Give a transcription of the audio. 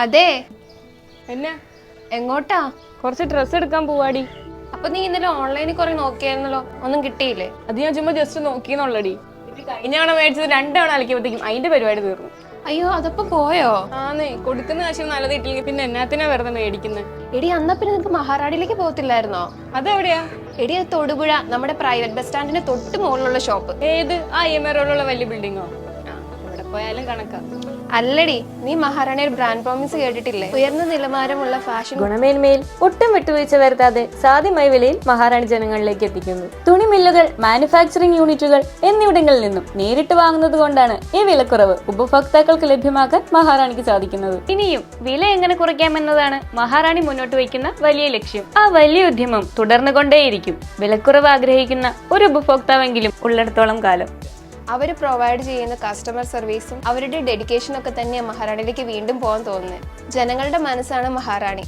അതെ. എന്നാ എങ്ങോട്ടാ? കുറച്ച് ഡ്രസ്സ് എടുക്കാൻ പോവാടി. അപ്പൊ നീ ഇന്നലെ ഓൺലൈനിൽ കുറെ നോക്കിയായിരുന്നല്ലോ, ഒന്നും കിട്ടിയില്ലേ? അത് ഞാൻ ചുമ്മാ ജസ്റ്റ് നോക്കിയെന്നുള്ളടി. കഴിഞ്ഞ തവണ മേടിച്ചത് 2 തവണ അലക്കിയപ്പോഴത്തേക്കും അതിന്റെ പരിപാടി തീർന്നു. അയ്യോ, അതപ്പോ പോയോ? ആന്നേ, കൊടുക്കുന്ന കാശം നല്ലത് ഇട്ടില്ലെങ്കിൽ പിന്നെ എന്നാത്തിനാ വെറുതെ മേടിക്കുന്നത്? എടി, അന്നാ പിന്നെ നിനക്ക് മഹാറാണിയിലേക്ക് പോകത്തില്ലായിരുന്നോ? അതെവിടെയാ? എടി, അത് തൊടുപുഴ, നമ്മുടെ പ്രൈവറ്റ് ബസ് സ്റ്റാൻഡിന്റെ തൊട്ട് മുകളിലുള്ള ഷോപ്പ്. ഏത്? ആ EMI റോഡിലുള്ള വലിയ ബിൽഡിങ്ങോ? ഇവിടെ പോയാലും കണക്കാ. അല്ലടി, നീ മഹാറാണി ഒരു ബ്രാൻഡ് പ്രോമിസ് കേട്ടിട്ടില്ലേ? ഉയർന്ന നിലവാരമുള്ള ഫാഷൻ, ഗുണമേന്മയിൽ ഒട്ടും വിട്ടുവീഴ്ച വരുത്താതെ സാധ്യമായ വിലയിൽ മഹാറാണി ജനങ്ങളിലേക്ക് എത്തിക്കുന്നു. തുണി മില്ലുകൾ, മാനുഫാക്ചറിംഗ് യൂണിറ്റുകൾ എന്നിവിടങ്ങളിൽ നിന്നും നേരിട്ട് വാങ്ങുന്നത് കൊണ്ടാണ് ഈ വിലക്കുറവ് ഉപഭോക്താക്കൾക്ക് ലഭ്യമാക്കാൻ മഹാറാണിക്ക് സാധിക്കുന്നത്. ഇനിയും വില എങ്ങനെ കുറയ്ക്കാമെന്നതാണ് മഹാറാണി മുന്നോട്ട് വയ്ക്കുന്ന വലിയ ലക്ഷ്യം. ആ വലിയ ഉദ്യമം തുടർന്നുകൊണ്ടേയിരിക്കും. വിലക്കുറവ് ആഗ്രഹിക്കുന്ന ഒരു ഉപഭോക്താവെങ്കിലും ഉള്ളിടത്തോളം കാലം. അവർ പ്രൊവൈഡ് ചെയ്യുന്ന കസ്റ്റമർ സർവീസും അവരുടെ ഡെഡിക്കേഷനും ഒക്കെ തന്നെയാണ് മഹാറാണിയിലേക്ക് വീണ്ടും പോകാൻ തോന്നുന്നത്. ജനങ്ങളുടെ മനസ്സാണ് മഹാറാണി.